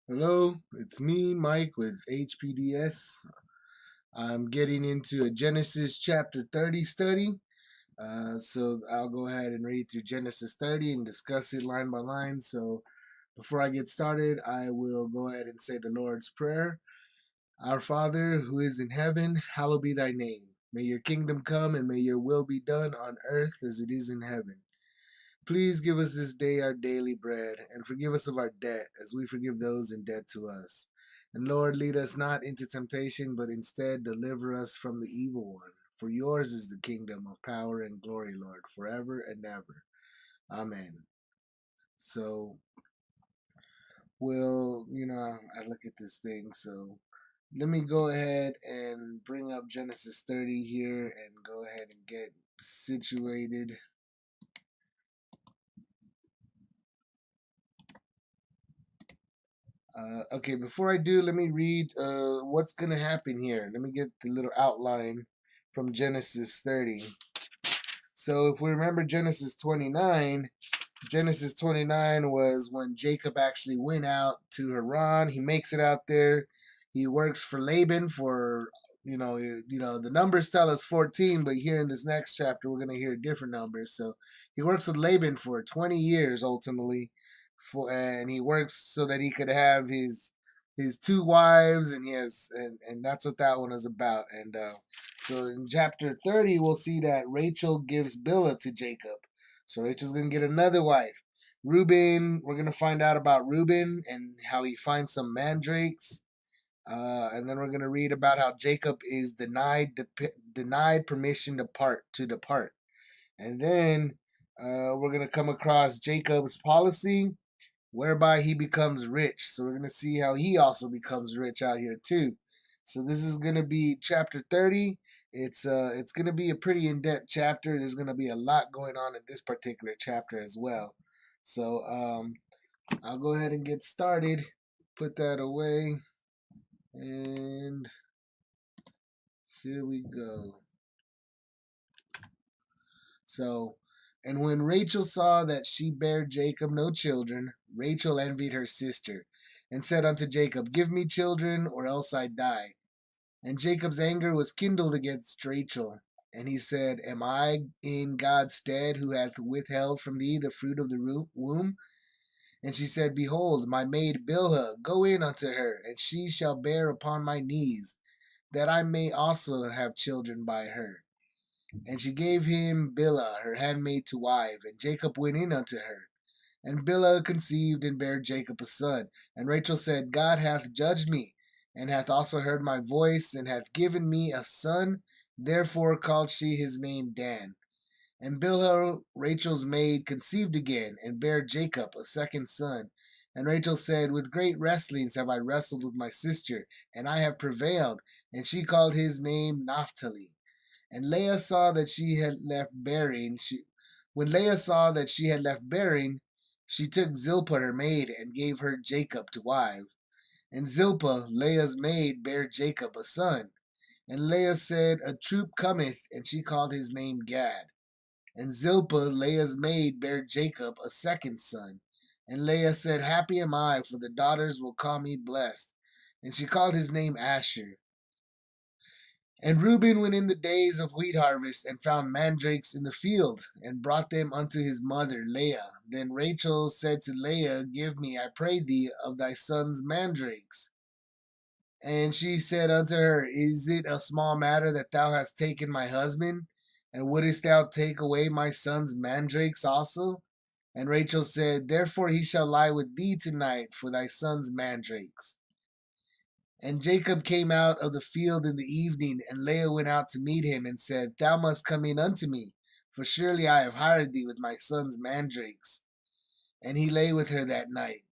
Hello, it's me, Mike, with HPDS. I'm getting into a Genesis chapter 30 study. So I'll go ahead and read through Genesis 30 and discuss it line by line. So before I get started, I will go ahead and say the Lord's Prayer. Our Father, who is in heaven, hallowed be thy name. May your kingdom come and may your will be done on earth as it is in heaven. Please give us this day our daily bread, and forgive us of our debt, as we forgive those in debt to us. And Lord, lead us not into temptation, but instead deliver us from the evil one. For yours is the kingdom of power and glory, Lord, forever and ever. Amen. So, I look at this thing, so let me go ahead and bring up Genesis 30 here and go ahead and get situated. Okay, before I do, let me read what's going to happen here. Let me get the little outline from Genesis 30. So, if we remember Genesis 29 was when Jacob actually went out to Haran. He makes it out there. He works for Laban for, the numbers tell us 14, but here in this next chapter, we're going to hear different numbers. So, he works with Laban for 20 years ultimately and he works so that he could have his two wives, and and that's what that one is about. And so in chapter 30 we'll see that Rachel gives Bilhah to Jacob, so Rachel's gonna get another wife. Reuben, we're gonna find out about Reuben and how he finds some mandrakes. And then we're gonna read about how Jacob is denied permission to depart. And then we're gonna come across Jacob's policy, whereby he becomes rich. So we're going to see how he also becomes rich out here too. So this is going to be chapter 30. It's going to be a pretty in-depth chapter. There's going to be a lot going on in this particular chapter as well. So I'll go ahead and get started. Put that away. And here we go. So, and when Rachel saw that she bare Jacob no children, Rachel envied her sister, and said unto Jacob, Give me children, or else I die. And Jacob's anger was kindled against Rachel. And he said, Am I in God's stead, who hath withheld from thee the fruit of the womb? And she said, Behold, my maid Bilhah, go in unto her, and she shall bear upon my knees, that I may also have children by her. And she gave him Bilhah, her handmaid, to wife, and Jacob went in unto her. And Bilhah conceived and bare Jacob a son. And Rachel said, God hath judged me, and hath also heard my voice, and hath given me a son. Therefore called she his name Dan. And Bilhah, Rachel's maid, conceived again, and bare Jacob a second son. And Rachel said, With great wrestlings have I wrestled with my sister, and I have prevailed. And she called his name Naphtali. And Leah saw that she had left bearing. When Leah saw that she had left bearing, she took Zilpah her maid and gave her Jacob to wife. And Zilpah, Leah's maid, bare Jacob a son. And Leah said, A troop cometh, and she called his name Gad. And Zilpah, Leah's maid, bare Jacob a second son. And Leah said, Happy am I, for the daughters will call me blessed. And she called his name Asher. And Reuben went in the days of wheat harvest, and found mandrakes in the field, and brought them unto his mother Leah. Then Rachel said to Leah, Give me, I pray thee, of thy son's mandrakes. And she said unto her, Is it a small matter that thou hast taken my husband? And wouldest thou take away my son's mandrakes also? And Rachel said, Therefore he shall lie with thee tonight for thy son's mandrakes. And Jacob came out of the field in the evening, and Leah went out to meet him, and said, Thou must come in unto me, for surely I have hired thee with my son's mandrakes. And he lay with her that night.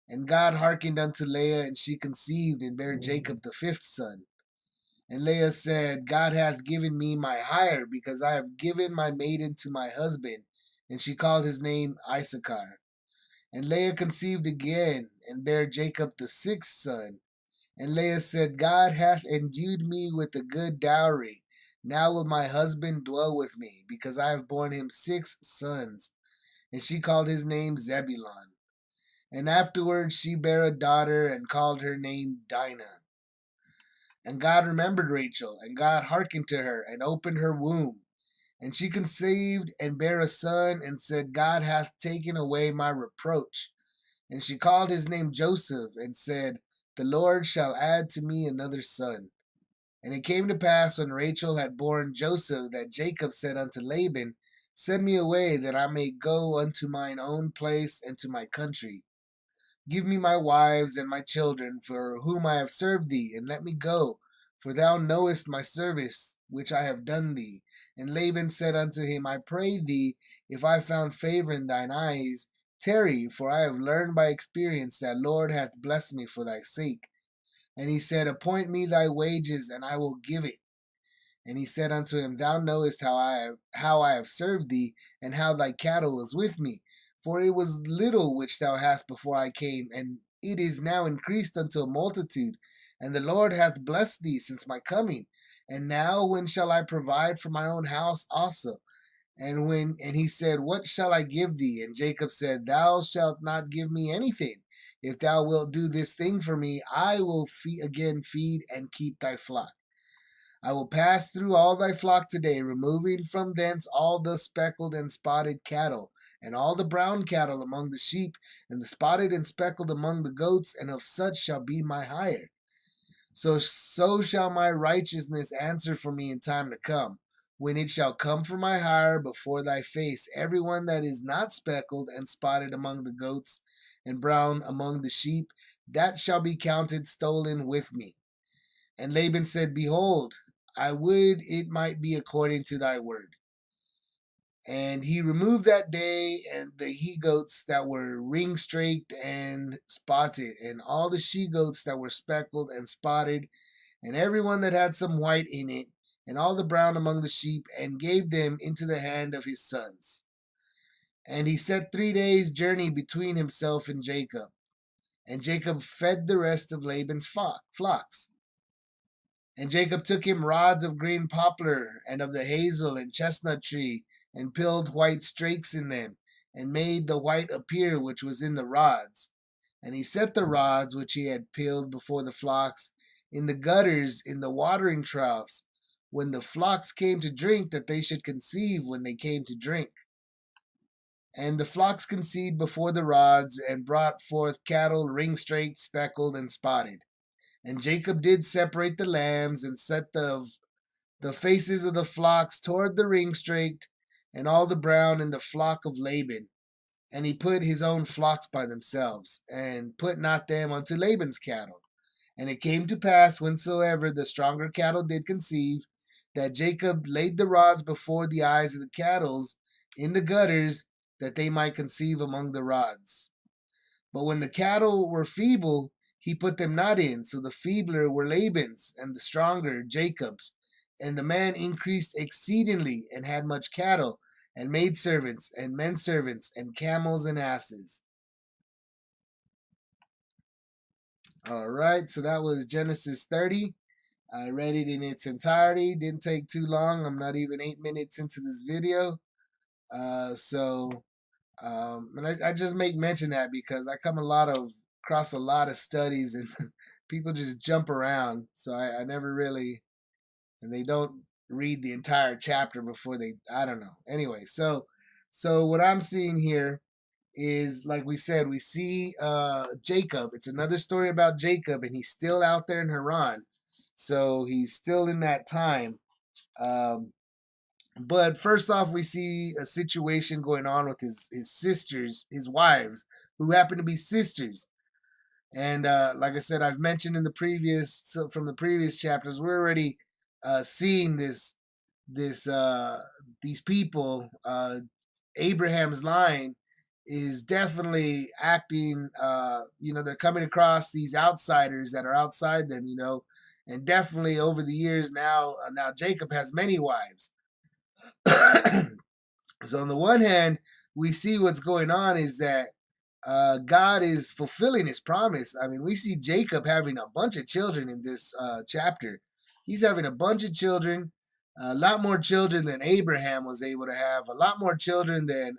And God hearkened unto Leah, and she conceived, and bare Jacob the fifth son. And Leah said, God hath given me my hire, because I have given my maiden to my husband. And she called his name Issachar. And Leah conceived again, and bare Jacob the sixth son. And Leah said, God hath endued me with a good dowry. Now will my husband dwell with me, because I have borne him 6 sons. And she called his name Zebulun. And afterwards she bare a daughter and called her name Dinah. And God remembered Rachel, and God hearkened to her, and opened her womb. And she conceived and bare a son, and said, God hath taken away my reproach. And she called his name Joseph, and said, The Lord shall add to me another son. And it came to pass when Rachel had borne Joseph, that Jacob said unto Laban, Send me away, that I may go unto mine own place and to my country. Give me my wives and my children, for whom I have served thee, and let me go, for thou knowest my service which I have done thee. And Laban said unto him, I pray thee, if I found favor in thine eyes, tarry, for I have learned by experience that Lord hath blessed me for thy sake. And he said, Appoint me thy wages, and I will give it. And he said unto him, Thou knowest how I have served thee, and how thy cattle was with me. For it was little which thou hast before I came, and it is now increased unto a multitude. And the Lord hath blessed thee since my coming. And now when shall I provide for my own house also? And he said, What shall I give thee? And Jacob said, Thou shalt not give me anything. If thou wilt do this thing for me, I will again feed and keep thy flock. I will pass through all thy flock today, removing from thence all the speckled and spotted cattle, and all the brown cattle among the sheep, and the spotted and speckled among the goats, and of such shall be my hire. So shall my righteousness answer for me in time to come, when it shall come for my hire before thy face, every one that is not speckled and spotted among the goats, and brown among the sheep, that shall be counted stolen with me. And Laban said, Behold, I would it might be according to thy word. And he removed that day and the he goats that were ring streaked and spotted, and all the she goats that were speckled and spotted, and every one that had some white in it, and all the brown among the sheep, and gave them into the hand of his sons. And he set 3 days' journey between himself and Jacob. And Jacob fed the rest of Laban's flocks. And Jacob took him rods of green poplar, and of the hazel and chestnut tree, and pilled white strakes in them, and made the white appear which was in the rods. And he set the rods which he had peeled before the flocks in the gutters in the watering troughs, when the flocks came to drink, that they should conceive when they came to drink. And the flocks conceived before the rods, and brought forth cattle ring-straked, speckled, and spotted. And Jacob did separate the lambs, and set the faces of the flocks toward the ring-straked, and all the brown in the flock of Laban. And he put his own flocks by themselves, and put not them unto Laban's cattle. And it came to pass, whensoever the stronger cattle did conceive, that Jacob laid the rods before the eyes of the cattle in the gutters, that they might conceive among the rods. But when the cattle were feeble, he put them not in. So the feebler were Laban's, and the stronger Jacob's. And the man increased exceedingly, and had much cattle, and maidservants, and men servants, and camels and asses. All right, so that was Genesis 30. I read it in its entirety. Didn't take too long. I'm not even 8 minutes into this video. And I just make mention that because I come across a lot of studies, and people just jump around. So I never really, and they don't read the entire chapter before I don't know. Anyway, so what I'm seeing here is, like we said, we see Jacob. It's another story about Jacob, and he's still out there in Haran. So he's still in that time. Um, but first off, we see a situation going on with his sisters, his wives, who happen to be sisters. And like I said, I've mentioned in the from the previous chapters, we're already seeing these people. Abraham's line is definitely acting. They're coming across these outsiders that are outside them. And definitely over the years now Jacob has many wives. So on the one hand, we see what's going on is that God is fulfilling his promise. I mean, we see Jacob having a bunch of children in this chapter. He's having a bunch of children, a lot more children than Abraham was able to have, a lot more children than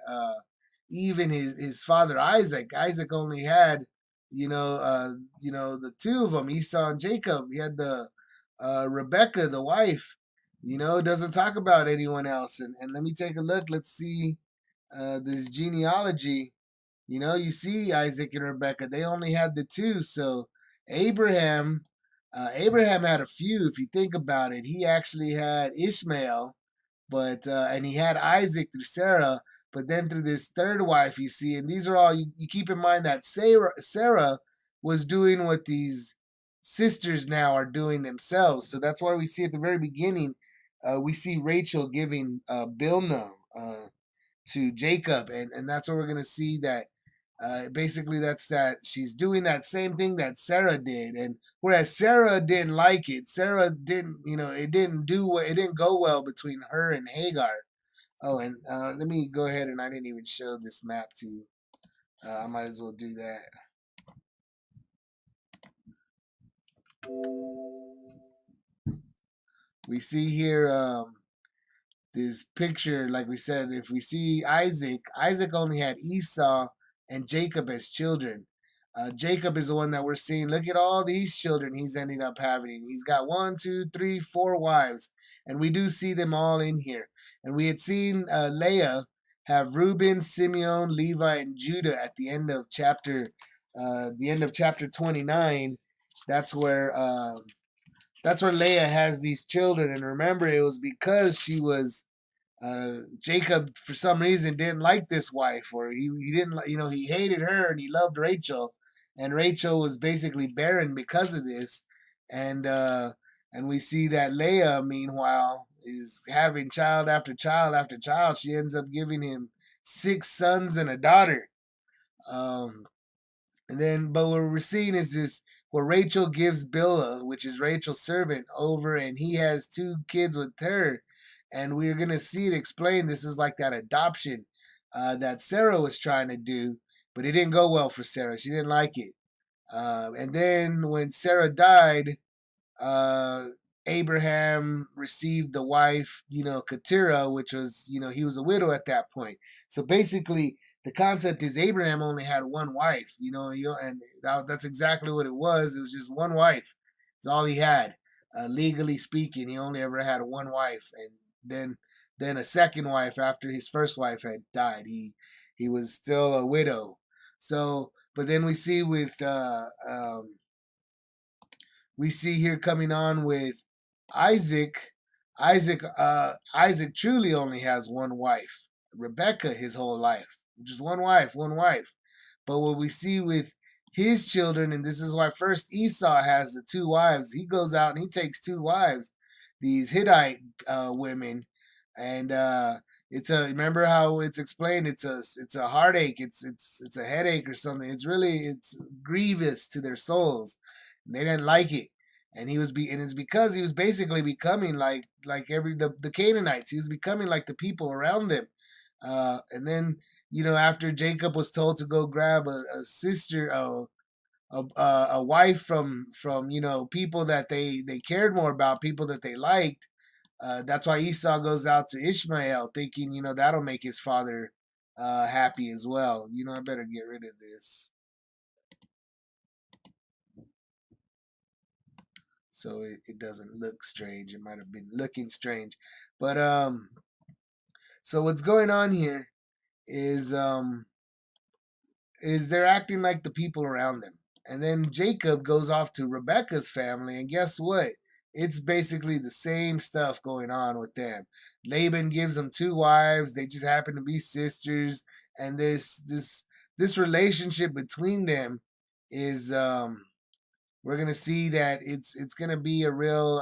even his father Isaac. Isaac only had, the two of them, Esau and Jacob. He had the Rebecca, the wife. Doesn't talk about anyone else. And let me take a look. Let's see this genealogy. You see Isaac and Rebecca. They only had the two. So Abraham, Abraham had a few. If you think about it, he actually had Ishmael, but and he had Isaac through Sarah, but then through this third wife, you see, and these are all you keep in mind that Sarah was doing what these sisters now are doing themselves. So that's why we see at the very beginning, we see Rachel giving Bilnah to Jacob, and that's what we're gonna see that basically that's that she's doing that same thing that Sarah did, and whereas Sarah didn't like it, Sarah didn't, it didn't go well between her and Hagar. Oh, and let me go ahead, and I didn't even show this map to you. I might as well do that. We see here this picture, like we said, if we see Isaac only had Esau and Jacob as children. Jacob is the one that we're seeing. Look at all these children he's ended up having. He's got 1, 2, 3, 4 wives, and we do see them all in here. And we had seen Leah have Reuben, Simeon, Levi, and Judah at the end of chapter 29. That's where Leah has these children, and remember, it was because she was Jacob for some reason didn't like this wife, or he didn't, he hated her and he loved Rachel, and Rachel was basically barren because of this, and we see that Leah, meanwhile, is having child after child after child. She ends up giving him 6 sons and a daughter. Um, and then, but what we're seeing is this where Rachel gives Bilhah, which is Rachel's servant, over, and he has 2 kids with her. And we're going to see it explained. This is like that adoption that Sarah was trying to do, but it didn't go well for Sarah. She didn't like it. And then when Sarah died, uh, Abraham received the wife, Keturah, which was, he was a widow at that point. So basically, the concept is Abraham only had one wife, and that's exactly what it was. It was just one wife. It's all he had. Legally speaking, he only ever had one wife, and then a second wife after his first wife had died. He was still a widow. So, but then we see with we see here coming on with Isaac. Isaac truly only has one wife, Rebecca, his whole life. Just one wife, one wife. But what we see with his children, and this is why first Esau has the 2 wives. He goes out and he takes 2 wives, these Hittite women, and it's a, remember how it's explained. It's a heartache. It's a headache or something. It's grievous to their souls. And they didn't like it, and and it's because he was basically becoming like the Canaanites. He was becoming like the people around them. And then after Jacob was told to go grab a sister, a wife from people that they cared more about, people that they liked. That's why Esau goes out to Ishmael, thinking that'll make his father happy as well. I better get rid of this so it doesn't look strange. It might have been looking strange, but so what's going on here is they're acting like the people around them. And then Jacob goes off to Rebecca's family, and guess what? It's basically the same stuff going on with them. Laban gives them 2 wives. They just happen to be sisters, and this relationship between them is we're gonna see that it's gonna be a real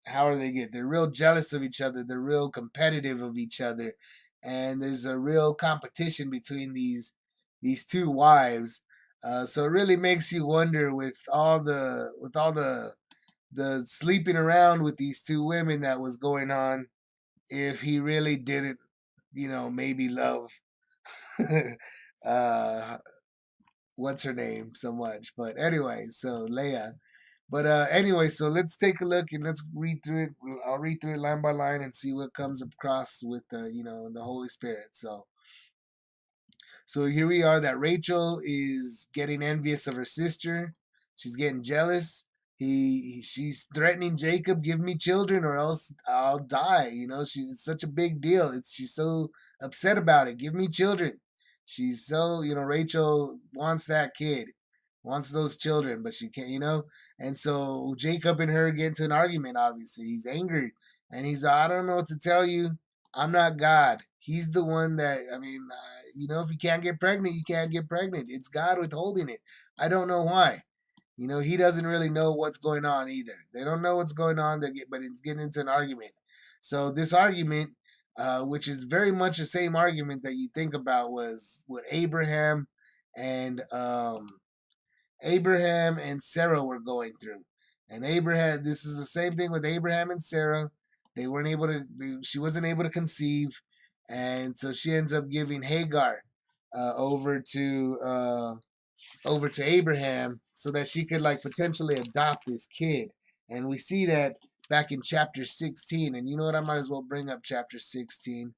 how are they get? They're real jealous of each other. They're real competitive of each other, and there's a real competition between these 2 wives. So it really makes you wonder with all the sleeping around with these 2 women that was going on, if he really didn't, maybe love uh what's her name so much. But anyway, so Leah. But anyway, so let's take a look and let's read through it. I'll read through it line by line and see what comes across with the Holy Spirit. So here we are that Rachel is getting envious of her sister. She's getting jealous. She's threatening Jacob, give me children or else I'll die. It's such a big deal. She's so upset about it. Give me children. She's so, Rachel wants that kid, wants those children, but she can't. And so Jacob and her get into an argument, obviously. He's angry and he's, I don't know what to tell you. I'm not God. He's the one that, I mean, if you can't get pregnant, you can't get pregnant. It's God withholding it. I don't know why. He doesn't really know what's going on either. They don't know what's going on, but it's getting into an argument. So this argument, which is very much the same argument that you think about, was what and Abraham and Sarah were going through. And this is the same thing with Abraham and Sarah. They weren't able to. She wasn't able to conceive, and so she ends up giving Hagar uh, over to uh, over to Abraham so that she could like potentially adopt this kid. And we see that back in chapter 16. And you know what? I might as well bring up chapter 16.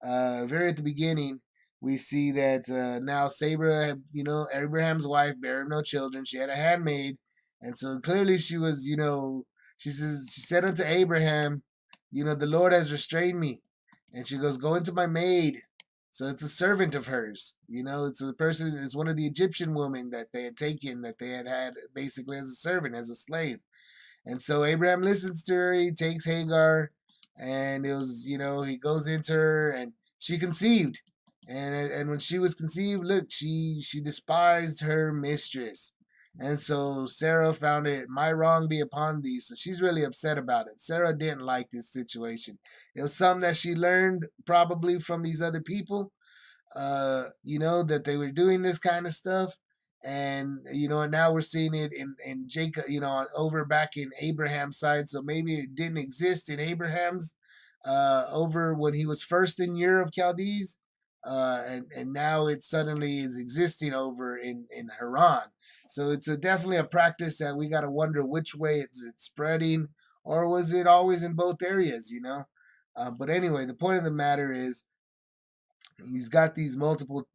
Very at the beginning, we see that now Sarah, Abraham's wife, bare no children. She had a handmaid, and so clearly she was, she said unto Abraham, the Lord has restrained me, and she goes, go into my maid. So it's a servant of hers. It's a person. It's one of the Egyptian women that they had taken, that they had basically as a servant, as a slave. And so Abraham listens to her. He takes Hagar, and it was, he goes into her, and she conceived. And when she was conceived, look, she despised her mistress. And so Sarah found it, my wrong be upon thee. So she's really upset about it. Sarah didn't like this situation. It was something that she learned probably from these other people, that they were doing this kind of stuff. And now we're seeing it in Jacob, over back in Abraham's side. So maybe it didn't exist in Abraham's over when he was first in Ur of Chaldees, and now it suddenly is existing over in Haran. So it's definitely a practice that we got to wonder which way it's spreading, or was it always in both areas. But anyway, the point of the matter is he's got these multiple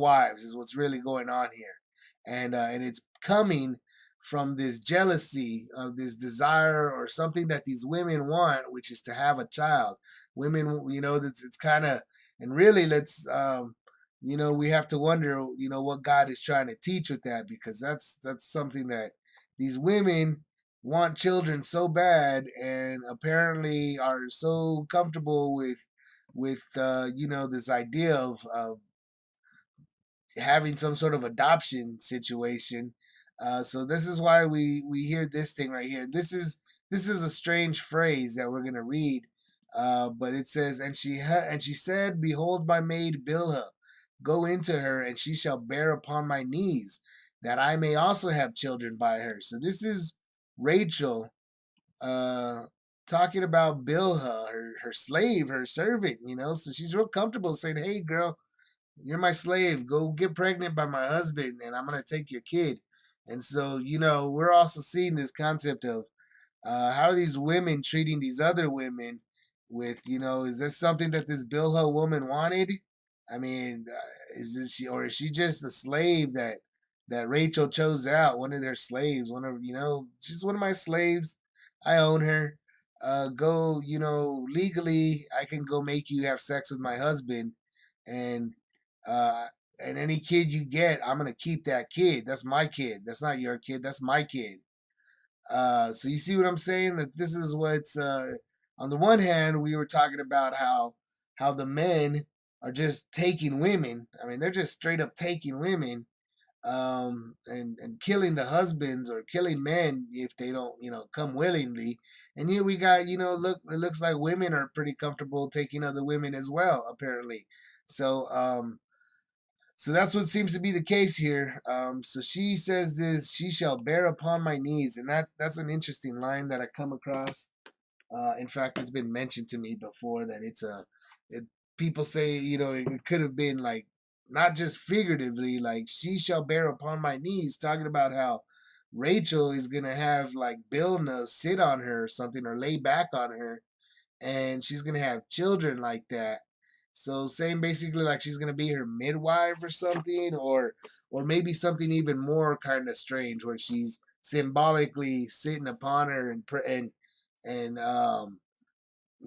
wives is what's really going on here, and it's coming from this jealousy of this desire or something that these women want, which is to have a child. Women, it's kind of, and really we have to wonder, what God is trying to teach with that, because that's something that these women want children so bad, and apparently are so comfortable with this idea of having some sort of adoption situation. So this is why we hear this thing right here. This is a strange phrase that we're gonna read, but it says, and she said, behold my maid Bilhah, go into her, and she shall bear upon my knees, that I may also have children by her. So this is Rachel uh talking about Bilhah, her slave, her servant. So she's real comfortable saying, hey girl, you're my slave, go get pregnant by my husband and I'm gonna take your kid. And so we're also seeing this concept of how are these women treating these other women with, is this something that this Bilhah woman wanted? I mean, is she just the slave that Rachel chose out, one of their slaves, she's one of my slaves. I own her. Go, legally, I can go make you have sex with my husband, and uh, and any kid you get, I'm gonna keep that kid. That's my kid. That's not your kid. That's my kid. So you see what I'm saying? That this is what's on the one hand, we were talking about how the men are just taking women. I mean, they're just straight up taking women, and killing the husbands or killing men if they don't, come willingly. And here we got, look, it looks like women are pretty comfortable taking other women as well, apparently. So that's what seems to be the case here. So she says this, she shall bear upon my knees. And that's an interesting line that I come across. In fact, it's been mentioned to me before that people say, it could have been like, not just figuratively, like she shall bear upon my knees, talking about how Rachel is gonna have like Bilna sit on her or something, or lay back on her, and she's gonna have children like that. So saying basically like she's gonna be her midwife or something, or maybe something even more kind of strange where she's symbolically sitting upon her and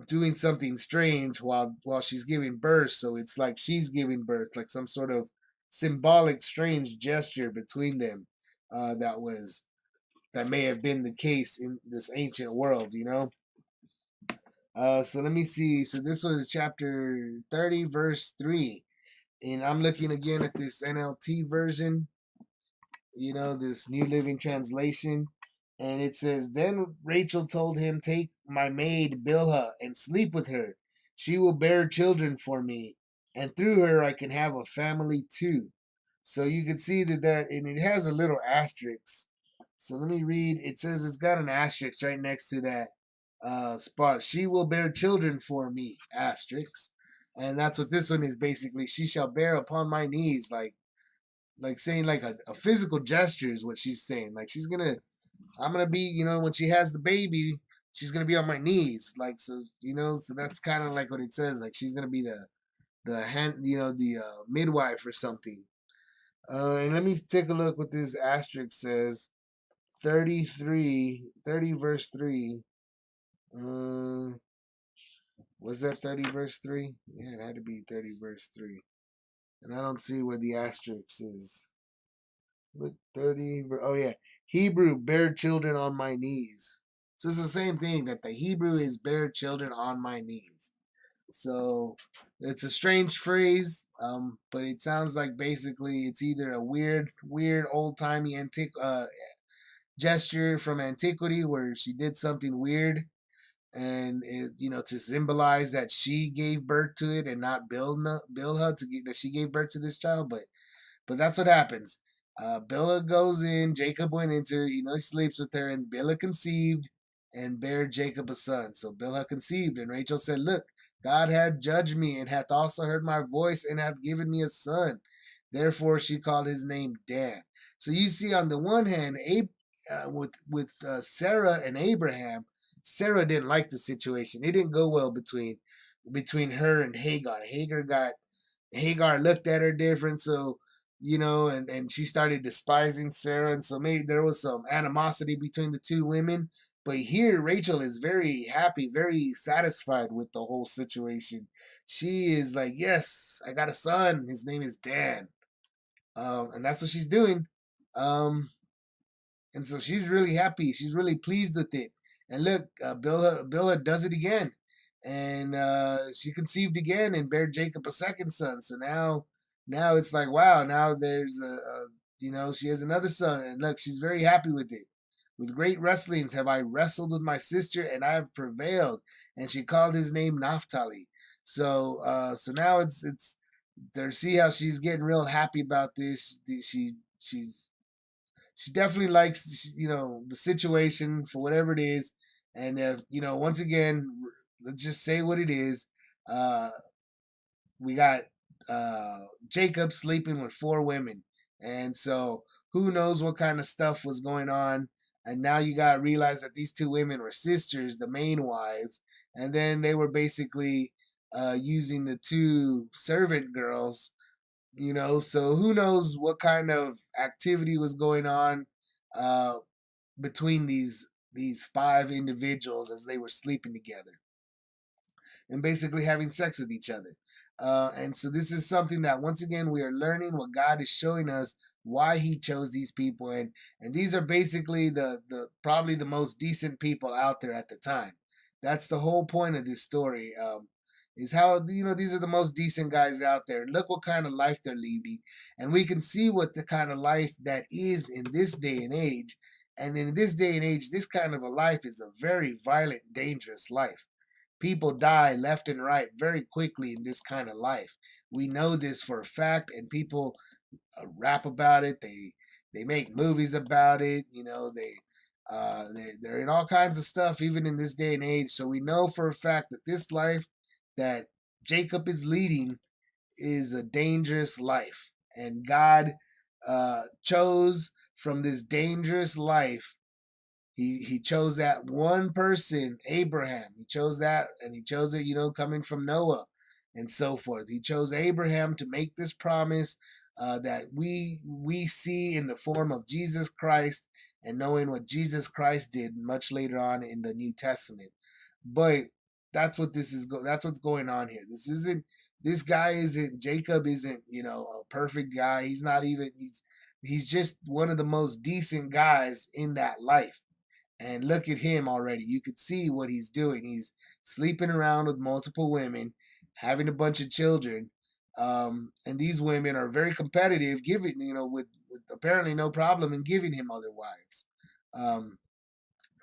doing something strange while she's giving birth. So it's like she's giving birth, like some sort of symbolic strange gesture between them. That may have been the case in this ancient world. So let me see. So this was chapter 30, verse 3. And I'm looking again at this NLT version, this New Living Translation. And it says, Then Rachel told him, Take my maid Bilhah and sleep with her. She will bear children for me, and through her I can have a family too. So you can see and it has a little asterisk. So let me read. It says it's got an asterisk right next to that spot. She will bear children for me, asterisk. And that's what this one is basically. She shall bear upon my knees, like saying like a physical gesture is what she's saying. Like I'm gonna be, when she has the baby, she's gonna be on my knees. Like so that's kind of like what it says. Like she's gonna be the hand, the midwife or something. And let me take a look what this asterisk says. 30 verse 3. Uh, was that 30 verse 3? Yeah, it had to be 30 verse 3. And I don't see where the asterisk is. Look, 30. Oh, yeah. Hebrew, bear children on my knees. So it's the same thing that the Hebrew is bear children on my knees. So it's a strange phrase, but it sounds like basically it's either a weird old timey gesture from antiquity where she did something weird, and to symbolize that she gave birth to it and not Bilhah that she gave birth to this child, but that's what happens. Bilhah goes in, Jacob went into her, he sleeps with her, and Bilhah conceived and bare Jacob a son. So Bilhah conceived, and Rachel said, Look, God hath judged me, and hath also heard my voice, and hath given me a son. Therefore she called his name Dan. So you see, on the one hand, with Sarah and Abraham, Sarah didn't like the situation. It didn't go well between her and Hagar. Hagar looked at her different, so and she started despising Sarah, and so maybe there was some animosity between the two women. But here, Rachel is very happy, very satisfied with the whole situation. She is like, "Yes, I got a son. His name is Dan," and that's what she's doing. Um, and so she's really happy. She's really pleased with it. And look, Bilhah does it again, and she conceived again and bare Jacob a second son. So now it's like, wow, now there's she has another son, and look, she's very happy with it. With great wrestlings have I wrestled with my sister, and I have prevailed. And she called his name Naphtali. So now it's there. See how she's getting real happy about this. She definitely likes the situation for whatever it is, and once again, let's just say what it is. uh we got Jacob sleeping with four women, and so who knows what kind of stuff was going on. And now you got to realize that these two women were sisters, the main wives, and then they were basically using the two servant girls. So who knows what kind of activity was going on uh, between these five individuals as they were sleeping together and basically having sex with each other. And so this is something that once again we are learning what God is showing us, why He chose these people, and these are basically the probably the most decent people out there at the time. That's the whole point of this story. Is how these are the most decent guys out there, and look what kind of life they're leading, and we can see what the kind of life that is in this day and age. And in this day and age, this kind of a life is a very violent, dangerous life. People die left and right very quickly in this kind of life. We know this for a fact, and people rap about it. They make movies about it. They're in all kinds of stuff even in this day and age. So we know for a fact that this life that Jacob is leading is a dangerous life, and God chose from this dangerous life. He chose that one person, Abraham. He chose that, and he chose it, coming from Noah and so forth. He chose Abraham to make this promise that we see in the form of Jesus Christ, and knowing what Jesus Christ did much later on in the New Testament. But that's what that's what's going on here. This guy isn't Jacob isn't, a perfect guy. He's not even he's just one of the most decent guys in that life. And look at him already. You could see what he's doing. He's sleeping around with multiple women, having a bunch of children. And these women are very competitive, giving, with apparently no problem in giving him other wives.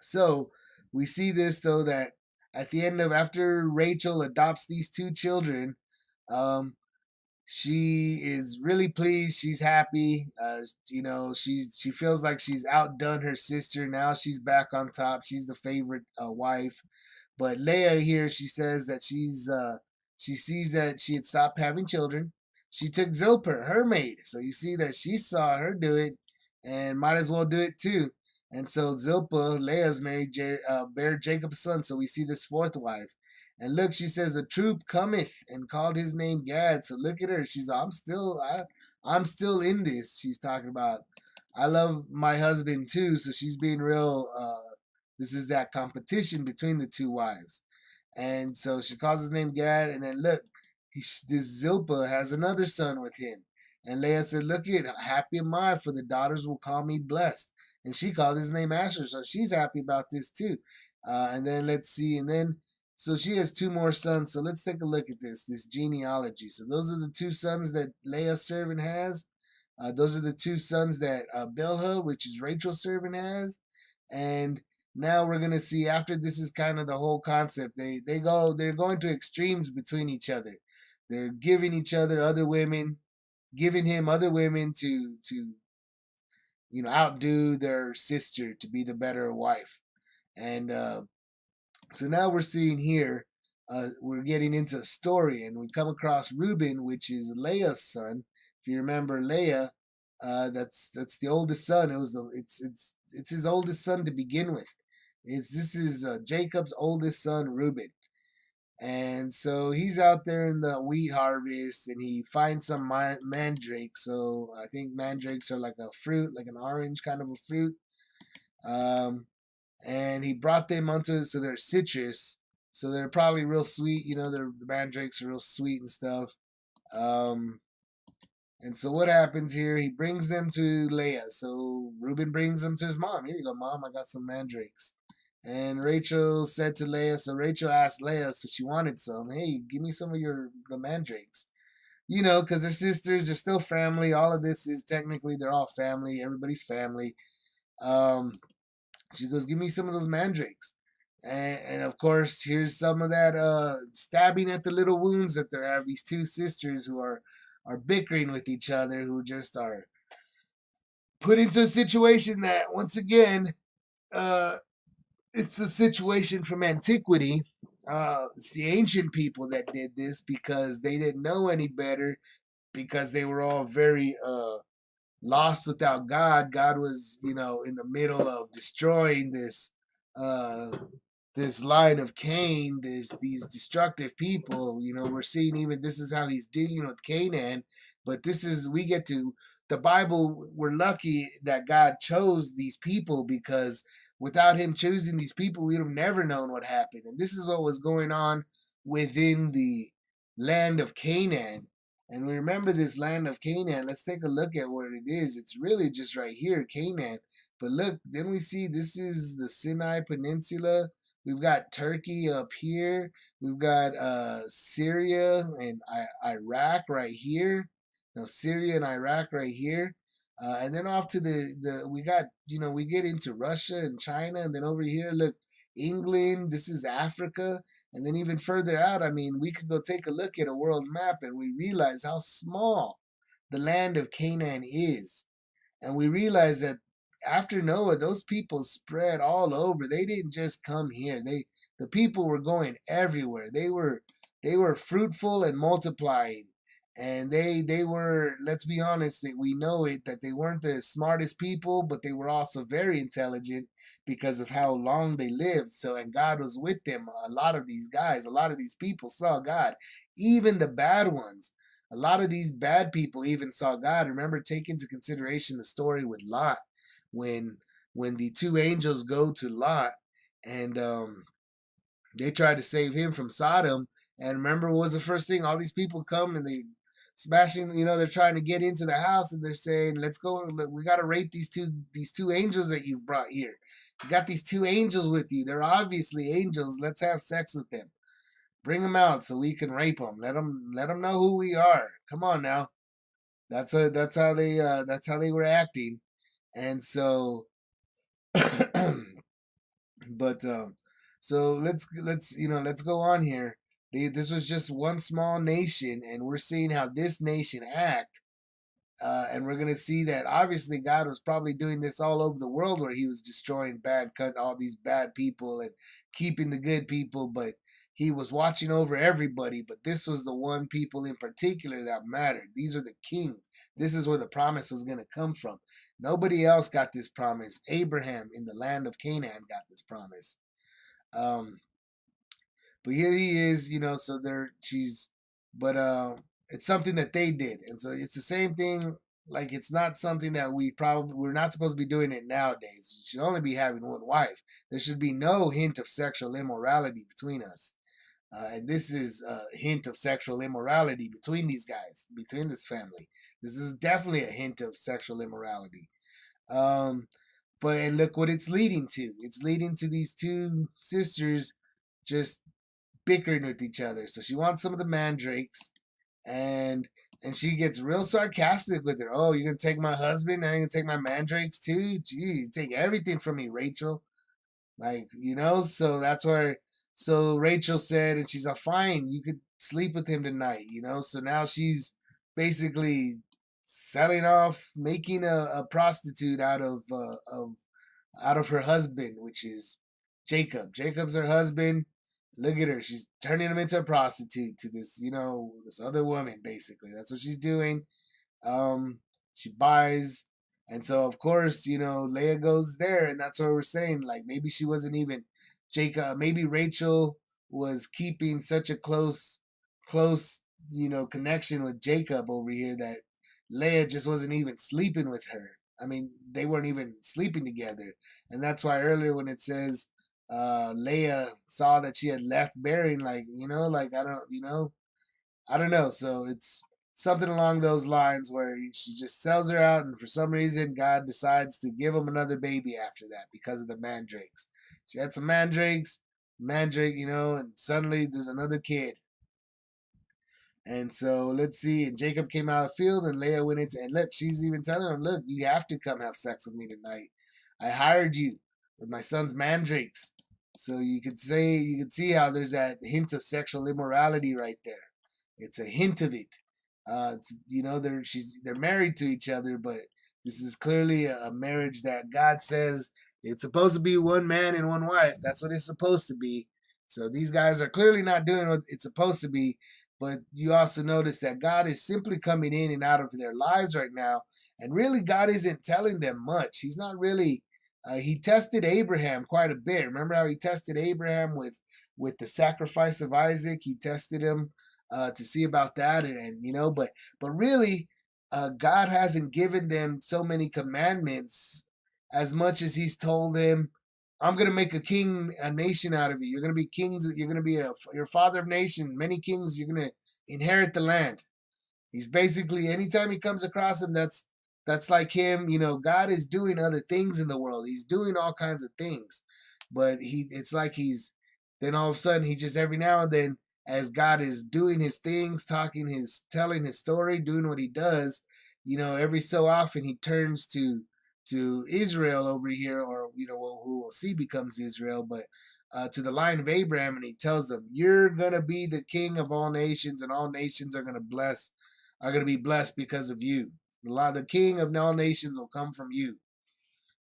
So we see this, though, that at the end of, after Rachel adopts these two children, um, she is really pleased. She's happy. She feels like she's outdone her sister. Now she's back on top. She's the favorite wife. But Leah here, she says that she sees that she had stopped having children. She took Zilpah, her maid. So you see that she saw her do it, and might as well do it too. And so Zilpah, Leah's married, bare Jacob's son. So we see this fourth wife. And look, she says, a troop cometh, and called his name Gad. So look at her. She's, I'm still in this. She's talking about, I love my husband too. So she's being real. This is that competition between the two wives. And so she calls his name Gad. And then look, this Zilpah has another son with him. And Leah said, look it, happy am I, for the daughters will call me blessed. And she called his name Asher. So she's happy about this too. And then let's see. And then so she has two more sons. So let's take a look at this genealogy. So those are the two sons that Leah's servant has. Those are the two sons that Bilhah, which is Rachel's servant, has. And now we're gonna see, after this is kind of the whole concept. They're going to extremes between each other. They're giving each other other women, giving him other women to outdo their sister, to be the better wife. And so now we're seeing here, we're getting into a story, and we come across Reuben, which is Leah's son. If you remember Leah, that's the oldest son. It's his oldest son to begin with. This is Jacob's oldest son, Reuben. And so he's out there in the wheat harvest, and he finds some mandrakes. So I think mandrakes are like a fruit, like an orange kind of a fruit. And he brought them unto, so they're citrus, so they're probably real sweet. The mandrakes are real sweet and stuff. And so what happens here? He brings them to Leah. So Reuben brings them to his mom. Here you go, mom. I got some mandrakes. And Rachel said to Leah. So Rachel asked Leah, so she wanted some. Hey, give me some of the mandrakes. Because they're sisters, they're still family. All of this is technically, they're all family. Everybody's family. She goes, give me some of those mandrakes. And of course, here's some of that stabbing at the little wounds that they have. These two sisters who are bickering with each other, who just are put into a situation that, once again, it's a situation from antiquity. It's the ancient people that did this because they didn't know any better, because they were all very lost without God. God was, in the middle of destroying uh, this line of Cain, these destructive people. We're seeing, even this is how he's dealing with Canaan. But we get to the Bible. We're lucky that God chose these people, because without him choosing these people, we'd have never known what happened. And this is what was going on within the land of Canaan. And we remember this land of Canaan. Let's take a look at what it is. It's really just right here, Canaan. But look, then we see this is the Sinai Peninsula. We've got Turkey up here. We've got Syria and Iraq right here. No, Syria and Iraq right here. And then off to we got, we get into Russia and China. And then over here, look, England. This is Africa. And then even further out, I mean, we could go take a look at a world map, and we realize how small the land of Canaan is. And we realize that after Noah, those people spread all over. They didn't just come here. The people were going everywhere. They were fruitful and multiplying. and they were, let's be honest, that we know it, that they weren't the smartest people, but they were also very intelligent because of how long they lived. So, and God was with them. A lot of these guys, a lot of these people saw God, even the bad ones. A lot of these bad people even saw God. Remember, take into consideration the story with Lot, when the two angels go to Lot, and they tried to save him from Sodom. And remember, what was the first thing? All these people come and they smashing, they're trying to get into the house, and they're saying, let's go, we got to rape these two angels that you've brought here. You got these two angels with you, they're obviously angels, let's have sex with them, bring them out so we can rape them, let them know who we are, come on now. That's how they were acting. And so but so let's go on here. This was just one small nation, and we're seeing how this nation act. And we're gonna see that obviously God was probably doing this all over the world, where He was destroying all these bad people and keeping the good people, but He was watching over everybody. But this was the one people in particular that mattered. These are the kings. This is where the promise was gonna come from. Nobody else got this promise. Abraham in the land of Canaan got this promise. Um, but here he is, so but it's something that they did, and so it's the same thing. Like, it's not something that we're not supposed to be doing it nowadays. You should only be having one wife. There should be no hint of sexual immorality between us. And this is a hint of sexual immorality between these guys, between this family. This is definitely a hint of sexual immorality. Um, and look what it's leading to. It's leading to these two sisters just bickering with each other. So she wants some of the mandrakes, and she gets real sarcastic with her. Oh, you're gonna take my husband? Now you're gonna take my mandrakes too? Gee, you take everything from me, Rachel. Like, so that's where. So Rachel said, and she's like, fine, you could sleep with him tonight. So now she's basically selling off, making a prostitute out of her husband, which is Jacob. Jacob's her husband. Look at her. She's turning him into a prostitute to this other woman, basically. That's what she's doing. Um, she buys. And so, of course, Leah goes there. And that's what we're saying. Like, maybe she wasn't even Jacob. Maybe Rachel was keeping such a close, connection with Jacob over here that Leah just wasn't even sleeping with her. I mean, they weren't even sleeping together. And that's why earlier when it says Leah saw that she had left bearing, like, like, I don't know. So it's something along those lines where she just sells her out, and for some reason, God decides to give him another baby after that because of the mandrakes. She had some mandrake, and suddenly there's another kid. And so let's see. And Jacob came out of the field, and Leah went into. And look, she's even telling him, "Look, you have to come have sex with me tonight. I hired you with my son's mandrakes." So you could see how there's that hint of sexual immorality right there. It's a hint of it. They're married to each other, but this is clearly a marriage that God says it's supposed to be one man and one wife. That's what it's supposed to be. So these guys are clearly not doing what it's supposed to be. But you also notice that God is simply coming in and out of their lives right now. And really, God isn't telling them much. He's not really. He tested Abraham quite a bit. Remember how he tested Abraham with the sacrifice of Isaac? He tested him to see about that, but really, God hasn't given them so many commandments as much as He's told them, "I'm going to make a nation out of you. You're going to be kings. You're going to be your father of nations. Many kings. You're going to inherit the land." He's basically, anytime he comes across him, that's like him. God is doing other things in the world. He's doing all kinds of things, but it's like then all of a sudden he just every now and then, as God is doing his things, telling his story, doing what he does, every so often he turns to Israel over here, or who we'll see becomes Israel, but to the line of Abraham, and he tells them, "You're gonna be the king of all nations, and all nations are gonna be blessed because of you. The king of all nations will come from you.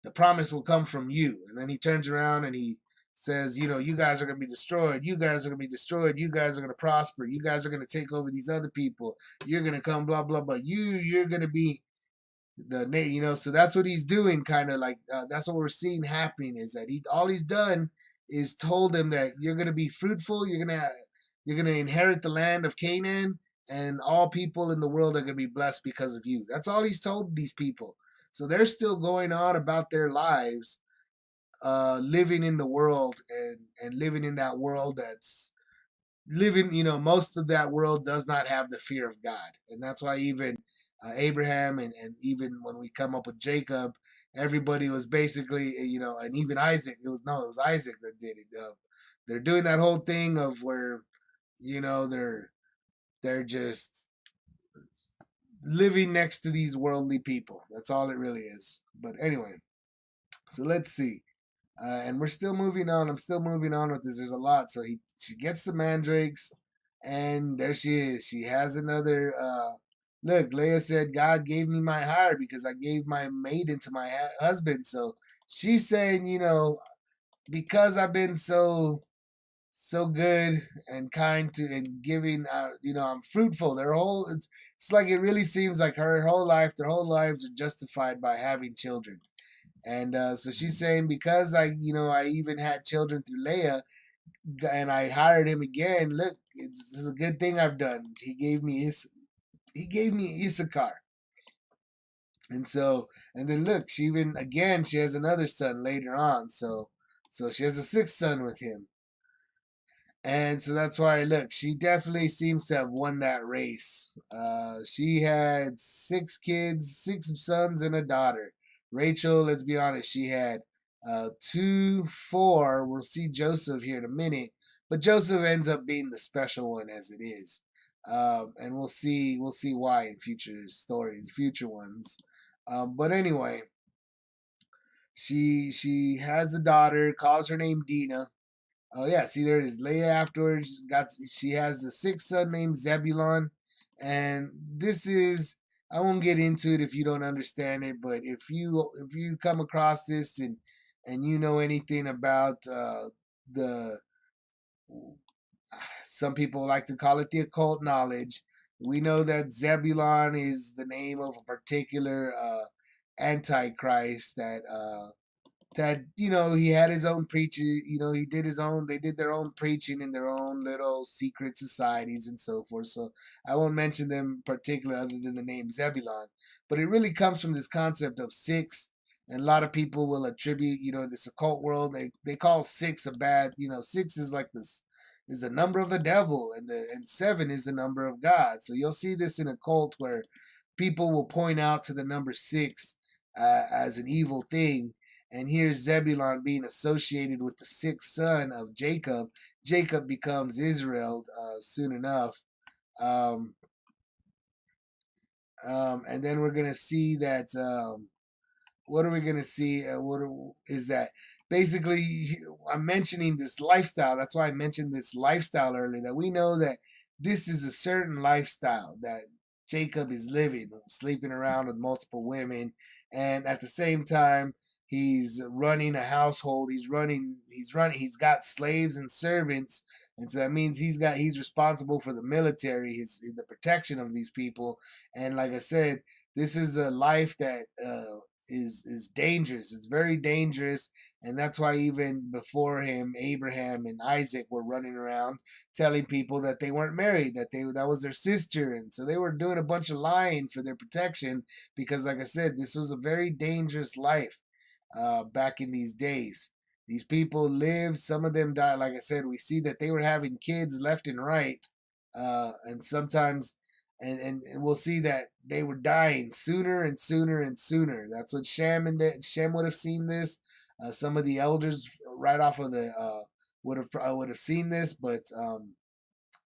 The promise will come from you." And then he turns around and he says, you guys are going to be destroyed. You guys are going to be destroyed. You guys are going to prosper. You guys are going to take over these other people. You're going to come, blah, blah, blah. You're going to be so that's what he's doing, kind of like that's what we're seeing happening, is that all he's done is told them that you're going to be fruitful, you're going to inherit the land of Canaan, and all people in the world are going to be blessed because of you. That's all he's told these people. So they're still going on about their lives, living in the world, and living in that world that's living, most of that world does not have the fear of God. And that's why even Abraham, and even when we come up with Jacob, everybody was basically, and even Isaac, it was Isaac that did it. They're doing that whole thing of where, they're just living next to these worldly people. That's all it really is. But anyway, so let's see. And we're still moving on. I'm still moving on with this. There's a lot. So she gets the mandrakes, and there she is. She has another. Look, Leah said, God gave me my hire because I gave my maiden to my husband. So she's saying, because I've been so good and kind to and giving, I'm fruitful. It's like it really seems like their whole lives are justified by having children. And so she's saying, because I even had children through Leah, and I hired him again. Look, it's a good thing I've done. He gave me Issachar, and then look, she has another son later on. So she has a sixth son with him. And so that's why, look, she definitely seems to have won that race. She had 6 kids, 6 sons, and a daughter. Rachel, let's be honest, she had 2, 4. We'll see Joseph here in a minute, but Joseph ends up being the special one as it is. And we'll see why in future stories, future ones. But anyway, she has a daughter, calls her name Dinah. Oh yeah, see there it is. Leah afterwards she has the sixth son named Zebulon, and this is, I won't get into it if you don't understand it, but if you come across this, and you know anything about the some people like to call it the occult knowledge, we know that Zebulon is the name of a particular antichrist that he had his own preaching. They did their own preaching in their own little secret societies and so forth. So I won't mention them in particular other than the name Zebulon, but it really comes from this concept of six. And a lot of people will attribute, this occult world, they call six a bad, six is like this, is the number of the devil, and 7 is the number of God. So you'll see this in a cult where people will point out to the number 6 as an evil thing. And here's Zebulon being associated with the sixth son of Jacob. Jacob becomes Israel soon enough. And then we're going to see that. What are we going to see? Is that basically, I'm mentioning this lifestyle. That's why I mentioned this lifestyle earlier, that we know that this is a certain lifestyle that Jacob is living, sleeping around with multiple women, and at the same time, he's running a household. He's got slaves and servants, and so that means he's responsible for the military, the protection of these people. And like I said, this is a life that is dangerous. It's very dangerous, and that's why even before him, Abraham and Isaac were running around telling people that they weren't married, that was their sister, and so they were doing a bunch of lying for their protection, because, like I said, this was a very dangerous life back in these days. These people lived. Some of them died. Like I said, we see that they were having kids left and right, and sometimes and we'll see that they were dying sooner and sooner and sooner. That's what Shem would have seen this. Some of the elders right off of the would have seen this, but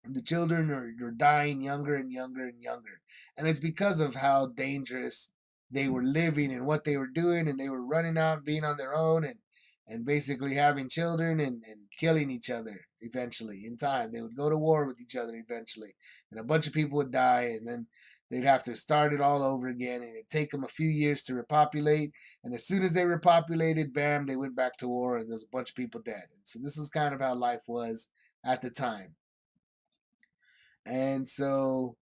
the children are dying younger and younger and younger, and it's because of how dangerous they were living and what they were doing, and they were running out, being on their own, and basically having children and killing each other. Eventually, in time, they would go to war with each other eventually, and a bunch of people would die, and then they'd have to start it all over again, and it'd take them a few years to repopulate. And as soon as they repopulated, bam, they went back to war, and there's a bunch of people dead. And so this is kind of how life was at the time. And so,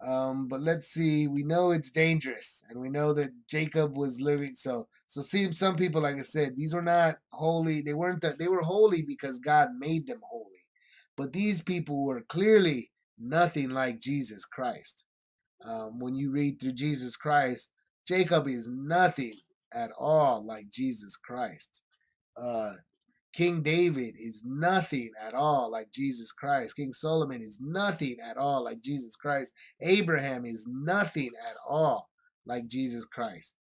but let's see. We know it's dangerous, and we know that Jacob was living. So see, some people, like I said, these were not holy. They weren't that. They were holy because God made them holy. But these people were clearly nothing like Jesus Christ. When you read through Jesus Christ, Jacob is nothing at all like Jesus Christ. Uh, King David is nothing at all like Jesus Christ. King Solomon is nothing at all like Jesus Christ. Abraham is nothing at all like Jesus Christ.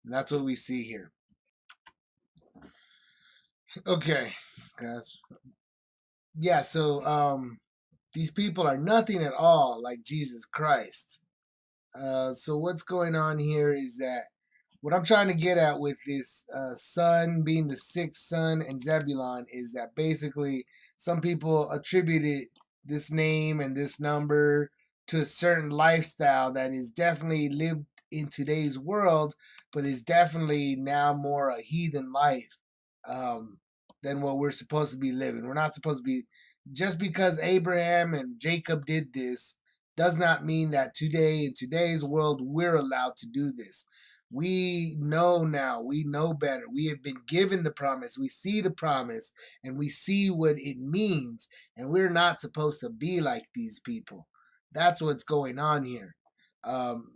And that's what we see here. Okay, guys. Yeah, so these people are nothing at all like Jesus Christ. So what's going on here is that what I'm trying to get at with this son being the sixth son and Zebulon is that basically some people attributed this name and this number to a certain lifestyle that is definitely lived in today's world, but is definitely now more a heathen life um, than what we're supposed to be living. We're not supposed to be, just because Abraham and Jacob did this does not mean that today, in today's world, we're allowed to do this. We know now, we know better. We have been given the promise, we see the promise, and we see what it means, and we're not supposed to be like these people. That's what's going on here.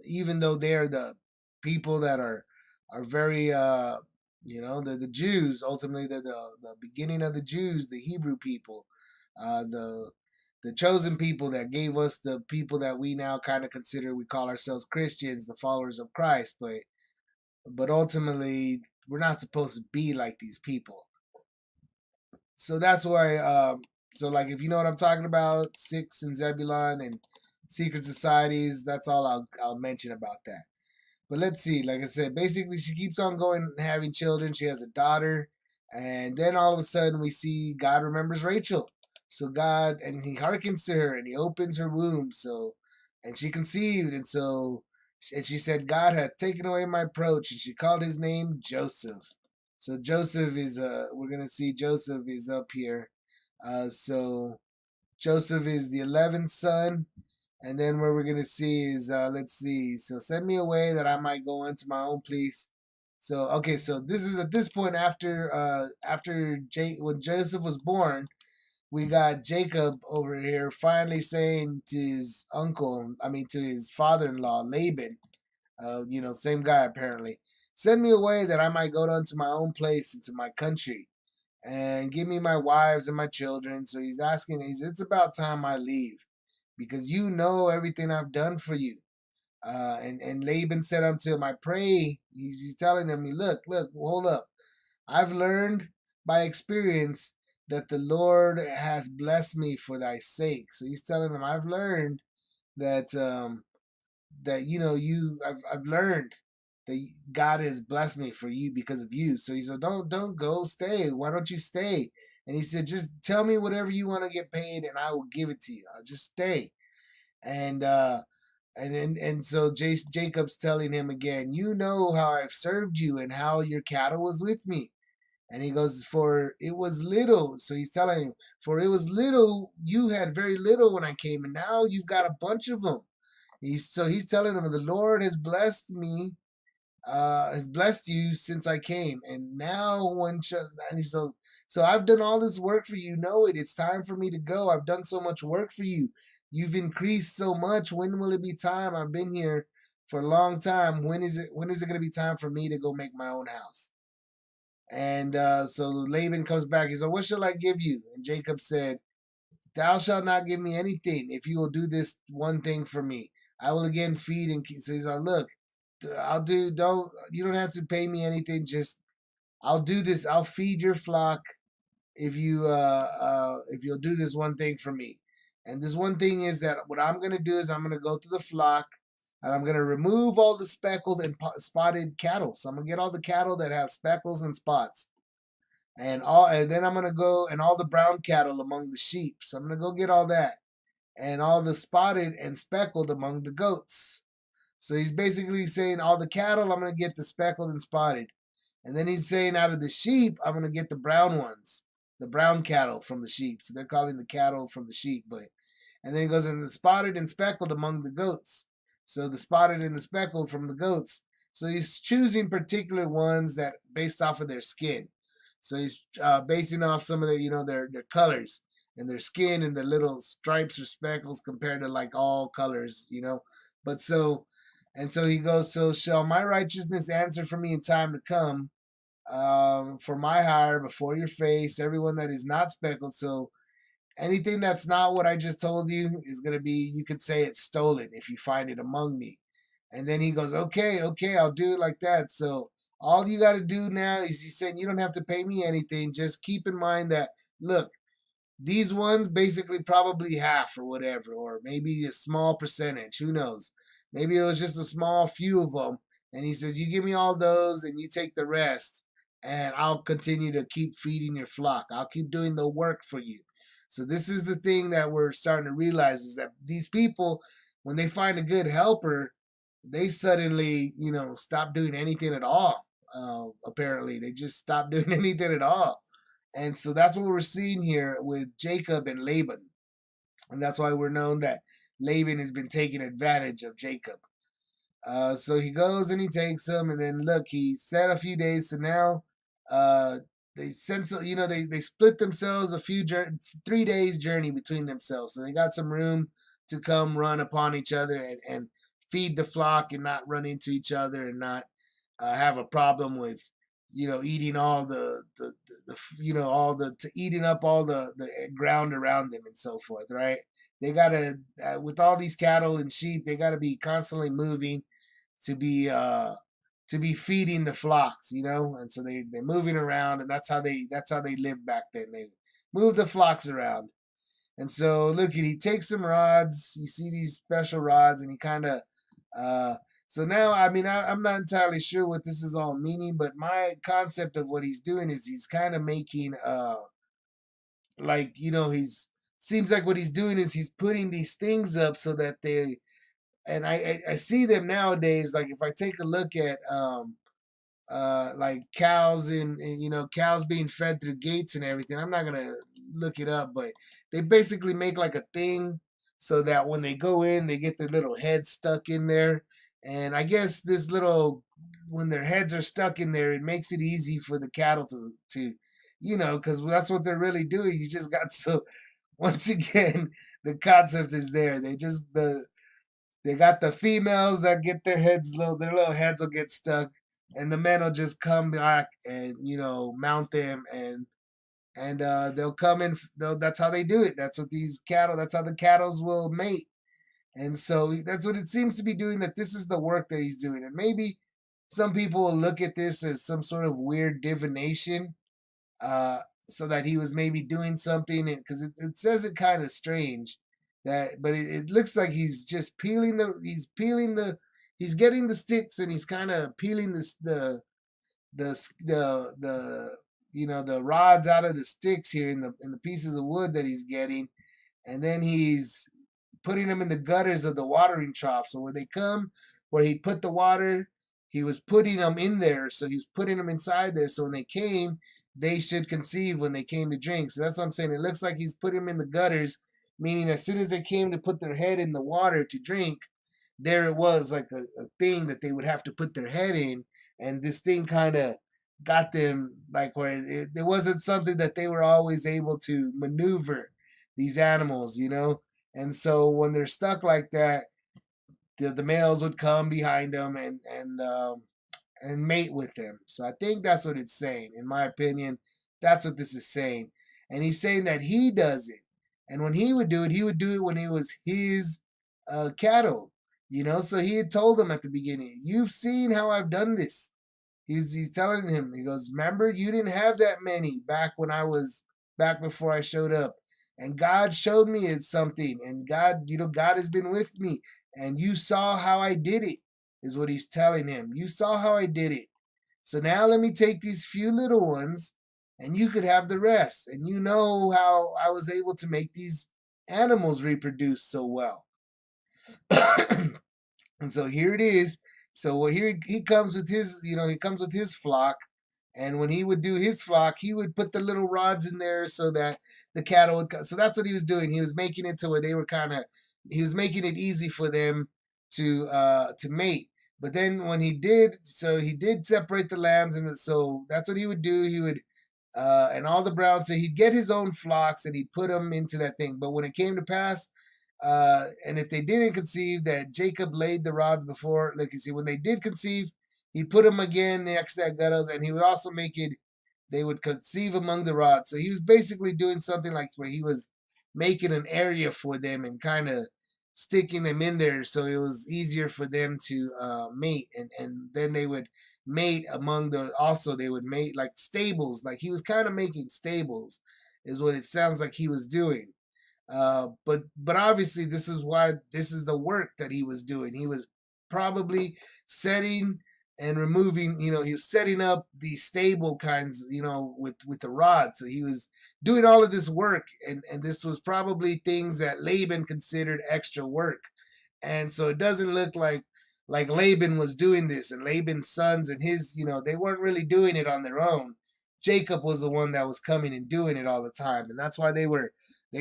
Even though they're the people that are very the Jews. Ultimately, they're the beginning of the Jews, the Hebrew people, the chosen people that gave us the people that we now kind of consider, we call ourselves Christians, the followers of Christ. But ultimately, we're not supposed to be like these people. So that's why. So like, if you know what I'm talking about, Six and Zebulon and secret societies, that's all I'll mention about that. But let's see. Like I said, basically she keeps on going and having children. She has a daughter, and then all of a sudden we see God remembers Rachel. So God, and He hearkens to her and He opens her womb. So, and she conceived, and she said, God hath taken away my reproach, and she called his name Joseph. So Joseph is we're gonna see Joseph is up here. So Joseph is the 11th son. And then what we're gonna see is let's see. So send me away that I might go into my own place. So okay, so this is at this point after when Joseph was born, we got Jacob over here finally saying to his uncle, I mean to his father-in-law Laban, same guy apparently, send me away that I might go down to my own place into my country, and give me my wives and my children. So he's asking, it's about time I leave, because you know everything I've done for you. And Laban said unto him, I pray. He's telling him, look, hold up. I've learned by experience that the Lord hath blessed me for thy sake. So he's telling him, I've learned that I've learned that God has blessed me for you because of you. So he said, don't go, stay. Why don't you stay? And he said, just tell me whatever you want to get paid, and I will give it to you. I'll just stay. And so Jacob's telling him again, you know how I've served you and how your cattle was with me. And he goes, for it was little. So he's telling him, for it was little, you had very little when I came, and now you've got a bunch of them. He's telling him, the Lord has blessed me, has blessed you since I came, and now and so I've done all this work for you. Know it. It's time for me to go. I've done so much work for you. You've increased so much. When will it be time? I've been here for a long time. When is it going to be time for me to go make my own house? And so Laban comes back. He said, what shall I give you? And Jacob said, thou shalt not give me anything if you will do this one thing for me. I will again feed and keep. So he's like, look, you don't have to pay me anything. Just, I'll do this. I'll feed your flock if you'll do this one thing for me. And this one thing is that what I'm going to do is I'm going to go to the flock, and I'm going to remove all the speckled and spotted cattle. So I'm going to get all the cattle that have speckles and spots. And then I'm going to go, and all the brown cattle among the sheep. So I'm going to go get all that, and all the spotted and speckled among the goats. So he's basically saying all the cattle, I'm going to get the speckled and spotted. And then he's saying out of the sheep, I'm going to get the brown ones, the brown cattle from the sheep. So they're calling the cattle from the sheep. But and then he goes in the spotted and speckled among the goats. So the spotted and the speckled from the goats. So he's choosing particular ones that based off of their skin. So he's basing off some of their, their colors and their skin and the little stripes or speckles compared to like all colors. But so, and so he goes, so shall my righteousness answer for me in time to come, for my hire before your face, everyone that is not speckled. So anything that's not what I just told you is going to be, you could say it's stolen if you find it among me. And then he goes, okay, I'll do it like that. So all you got to do now is he said, you don't have to pay me anything. Just keep in mind that, look, these ones basically probably half or whatever, or maybe a small percentage. Who knows? Maybe it was just a small few of them. And he says, you give me all those and you take the rest. And I'll continue to keep feeding your flock. I'll keep doing the work for you. So this is the thing that we're starting to realize is that these people, when they find a good helper, they suddenly, stop doing anything at all. Apparently, they just stop doing anything at all. And so that's what we're seeing here with Jacob and Laban. And that's why we're known that Laban has been taking advantage of Jacob. So he goes and he takes them, and then look, he said a few days. So now, they sent, they split themselves 3 days journey between themselves. So they got some room to come run upon each other and feed the flock and not run into each other and not have a problem with eating all all the eating up all the ground around them and so forth, right? They gotta with all these cattle and sheep, they gotta be constantly moving to be feeding the flocks. And so they're moving around, and that's how they lived back then. They move the flocks around. And so look, he takes some rods. You see these special rods, and he kind of so now, I mean, I'm not entirely sure what this is all meaning, but my concept of what he's doing is he's kind of making, like, he's seems like what he's doing is he's putting these things up so that they, and I see them nowadays. Like if I take a look at, like cows and cows being fed through gates and everything. I'm not gonna look it up, but they basically make like a thing so that when they go in, they get their little heads stuck in there. And I guess this little, when their heads are stuck in there, it makes it easy for the cattle to because that's what they're really doing. You just got so once again, the concept is there. They got the females that get their little heads will get stuck, and the men will just come back and mount them, and they'll come in. That's how they do it. That's what these cattle. That's how the cattle's will mate, and so that's what it seems to be doing. That this is the work that he's doing, and maybe some people will look at this as some sort of weird divination, uh, so that he was maybe doing something, because it says it kind of strange that, but it looks like he's just he's getting the sticks and he's kind of peeling the rods out of the sticks here in the pieces of wood that he's getting, and then he's putting them in the gutters of the watering trough. So where they come, where he put the water, he was putting them in there. So he was putting them inside there. So when they came, they should conceive when they came to drink. So that's what I'm saying. It looks like he's putting them in the gutters, meaning as soon as they came to put their head in the water to drink, there it was like a thing that they would have to put their head in. And this thing kind of got them like where it wasn't something that they were always able to maneuver these animals. And so when they're stuck like that, the males would come behind them and mate with them. So I think that's what it's saying. In my opinion, that's what this is saying. And he's saying that he does it. And when he would do it when it was his cattle. So he had told them at the beginning, you've seen how I've done this. He's telling him, he goes, remember, you didn't have that many back before I showed up. And God showed me it's something. And God has been with me. And you saw how I did it, is what he's telling him. You saw how I did it. So now let me take these few little ones and you could have the rest. And you know how I was able to make these animals reproduce so well. And so here it is. So here he comes with his, he comes with his flock. And when he would do his flock, he would put the little rods in there so that the cattle would. So that's what he was doing. He was making it to where they were he was making it easy for them to mate. But then when he did, so he did separate the lambs, and so that's what he would do. He would and all the browns. So he'd get his own flocks and he'd put them into that thing. But when it came to pass, and if they didn't conceive, that Jacob laid the rods before, like you see, when they did conceive, he put them again next to that gutters, and he would also make it, they would conceive among the rods. So he was basically doing something like where he was making an area for them and kind of sticking them in there so it was easier for them to mate. And then they would mate among the, also they would mate like stables, like he was kind of making stables is what it sounds like he was doing. But obviously this is the work that he was doing. He was probably setting and removing, he was setting up these stable kinds, with the rod. So he was doing all of this work, and this was probably things that Laban considered extra work. And so it doesn't look like Laban was doing this, and Laban's sons and his, they weren't really doing it on their own. Jacob was the one that was coming and doing it all the time, and that's why they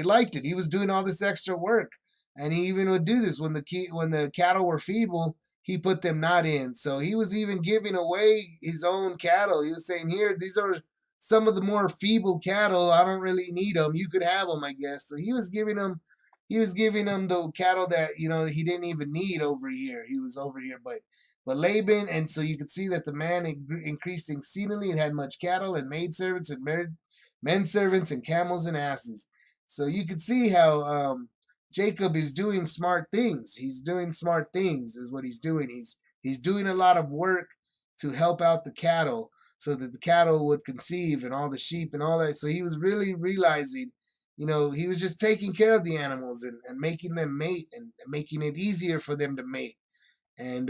liked it. He was doing all this extra work, and he even would do this when the cattle were feeble. He put them not in. So he was even giving away his own cattle. He was saying, "Here, these are some of the more feeble cattle. I don't really need them. You could have them, I guess." So he was giving them the cattle that he didn't even need over here. He was over here, but Laban, and so you could see that the man increased exceedingly and had much cattle and maidservants and men servants and camels and asses. So you could see how Jacob is doing smart things. He's doing smart things, is what he's doing. He's doing a lot of work to help out the cattle so that the cattle would conceive and all the sheep and all that. So he was really realizing, he was just taking care of the animals and making them mate and making it easier for them to mate. And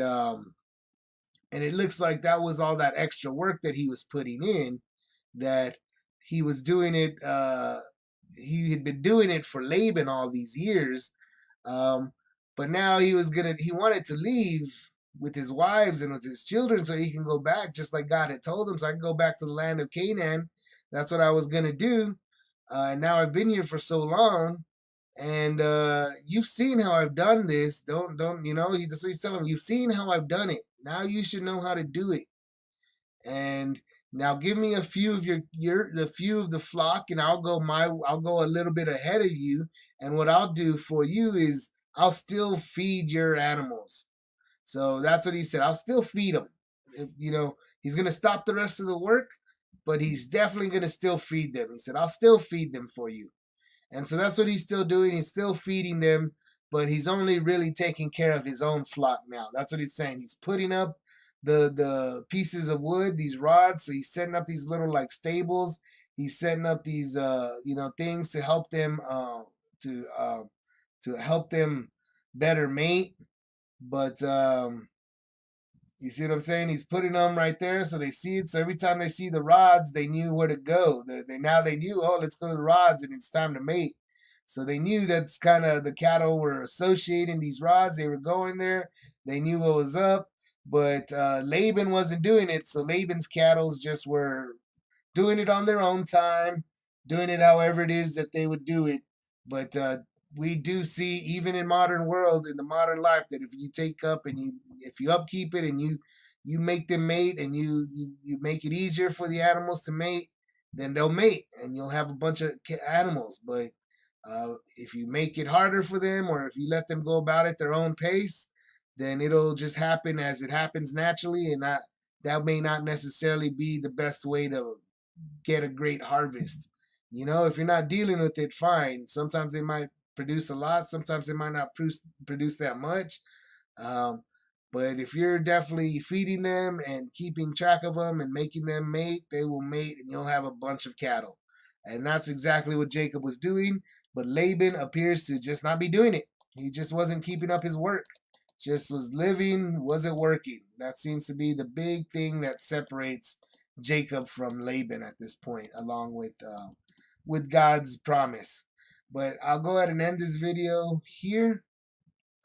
it looks like that was all that extra work that he was putting in, that he was doing it. He had been doing it for Laban all these years, um, but now he wanted to leave with his wives and with his children so he can go back, just like God had told him. So I can go back to the land of Canaan. That's what I was gonna do. And now I've been here for so long, and you've seen how I've done this. Don't he's telling him, you've seen how I've done it. Now you should know how to do it. And now give me a few of the few of the flock, and I'll go a little bit ahead of you. And what I'll do for you is I'll still feed your animals. So that's what he said. I'll still feed them. He's gonna stop the rest of the work, but he's definitely gonna still feed them. He said, I'll still feed them for you. And so that's what he's still doing. He's still feeding them, but he's only really taking care of his own flock now. That's what he's saying. He's putting up the pieces of wood, these rods. So he's setting up these little like stables. He's setting up these things to help them to uh, to help them better mate. But you see what I'm saying? He's putting them right there so they see it. So every time they see the rods, they knew where to go. They knew, oh, let's go to the rods and it's time to mate. So they knew that's kind of the cattle were associating these rods. They were going there. They knew what was up. But Laban wasn't doing it. So Laban's cattle just were doing it on their own time, doing it however it is that they would do it. But we do see, even in modern world, in the modern life, that if you take up and if you upkeep it and you make them mate and you make it easier for the animals to mate, then they'll mate and you'll have a bunch of animals. But if you make it harder for them, or if you let them go about it their own pace, then it'll just happen as it happens naturally, and that may not necessarily be the best way to get a great harvest. If you're not dealing with it, fine. Sometimes they might produce a lot, sometimes they might not produce that much. Um, but if you're definitely feeding them and keeping track of them and making them mate, they will mate and you'll have a bunch of cattle. And that's exactly what Jacob was doing. But Laban appears to just not be doing it. He just wasn't keeping up his work. Just was living, wasn't working. That seems to be the big thing that separates Jacob from Laban at this point, along with God's promise. But I'll go ahead and end this video here.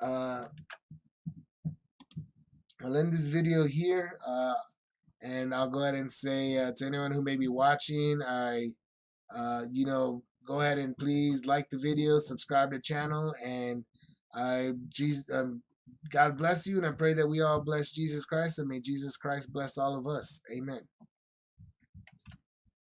Uh, I'll end this video here, and I'll go ahead and say to anyone who may be watching, go ahead and please like the video, subscribe to the channel, and God bless you, and I pray that we all bless Jesus Christ, and may Jesus Christ bless all of us. Amen.